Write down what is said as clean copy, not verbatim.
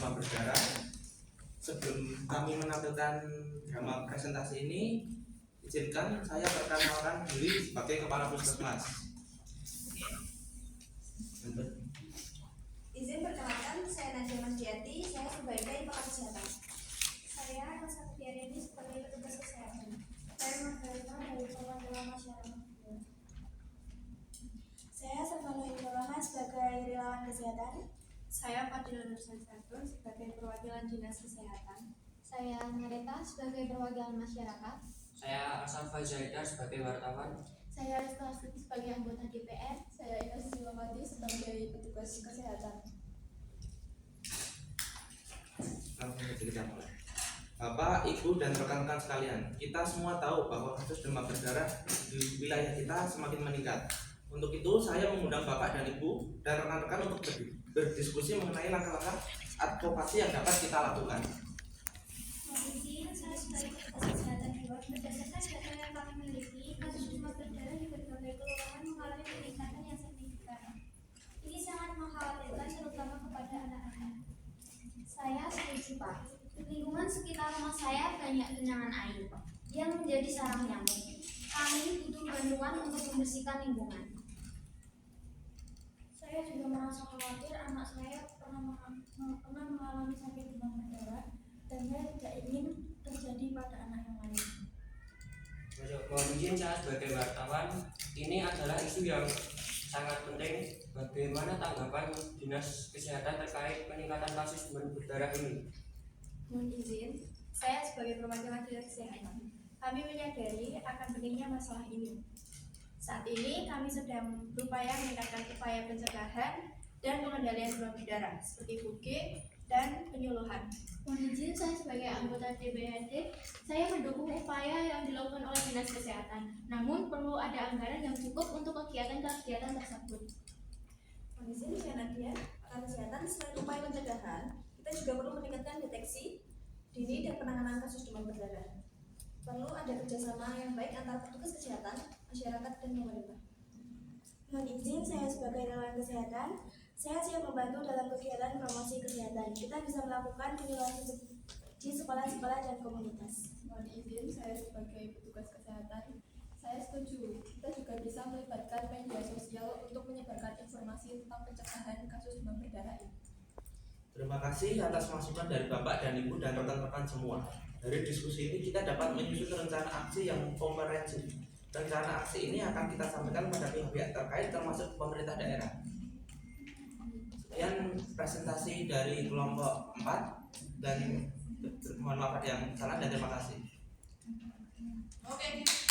demam berdarah. Sebelum kami menampilkan drama presentasi ini, izinkan saya perkenalkan diri sebagai Kepala Puskesmas. Izin perkenalkan, saya Nadia Masdiati, saya sebagai pakar kesehatan. Saya Rosa Fitriani sebagai petugas kesehatan. Saya Margarita dari perwakilan masyarakat. Saya Salma Indolana sebagai relawan kesehatan. Saya Fadila Nursanatun sebagai perwakilan dinas kesehatan. Saya Narita sebagai perwakilan masyarakat. Saya Asal Fajaidar sebagai wartawan. Saya Rizka Astuti sebagai anggota DPR. Saya Ina Sisilawati sebagai petugas kesehatan. Bapak, Ibu, dan rekan-rekan sekalian, kita semua tahu bahwa kasus demam berdarah di wilayah kita semakin meningkat. Untuk itu, saya mengundang Bapak dan Ibu dan rekan-rekan untuk berdiskusi mengenai langkah-langkah advokasi yang dapat kita lakukan. Izin saya sebagai petugas kesehatan hewan berdasarkan data yang kami miliki, kasus demam berdarah di berbagai kelurahan mengalami peningkatan yang signifikan. Ini sangat mengkhawatirkan terutama kepada anak-anak. Saya setuju, Pak. Lingkungan sekitar rumah saya banyak genangan air yang menjadi sarang nyamuk. Kami butuh bantuan untuk membersihkan lingkungan. Saya juga merasa khawatir anak saya pernah mengalami sakit demam berdarah dan saya tidak ingin terjadi pada anak yang lain. Mohon izin saya sebagai wartawan, ini adalah isu yang sangat penting. Bagaimana tanggapan Dinas Kesehatan terkait peningkatan kasus demam berdarah ini? Mohon izin, saya sebagai perwakilan dinas kesehatan. Kami menyadari akan pentingnya masalah ini. Saat ini kami sedang berupaya meningkatkan upaya pencegahan dan pengendalian demam berdarah seperti UG dan penyuluhan. Mohon izin, saya sebagai anggota DPRD, saya mendukung upaya yang dilakukan oleh Dinas Kesehatan. Namun perlu ada anggaran yang cukup untuk kegiatan-kegiatan tersebut. Mohon izin, saya Nadia, pakar kesehatan. Selain upaya pencegahan, kita juga perlu meningkatkan deteksi dini dan penanganan kasus demam berdarah. Perlu ada kerjasama yang baik antara petugas kesehatan, masyarakat, dan pemerintah. Mohon izin, saya sebagai relawan kesehatan, saya siap membantu dalam kegiatan promosi kesehatan. Kita bisa melakukan penyuluhan di sekolah-sekolah dan komunitas. Mohon izin, saya sebagai petugas kesehatan, saya setuju. Kita juga bisa melibatkan media sosial untuk menyebarkan informasi tentang pencegahan kasus demam berdarah ini. Terima kasih atas masukan dari Bapak dan Ibu dan rekan-rekan semua. Dari diskusi ini kita dapat menyusun rencana aksi yang komprehensif. Rencana aksi ini akan kita sampaikan pada pihak-pihak terkait termasuk pemerintah daerah. Sekian presentasi dari kelompok 4 dan mohon maaf ada yang salah dan terima kasih. Oke.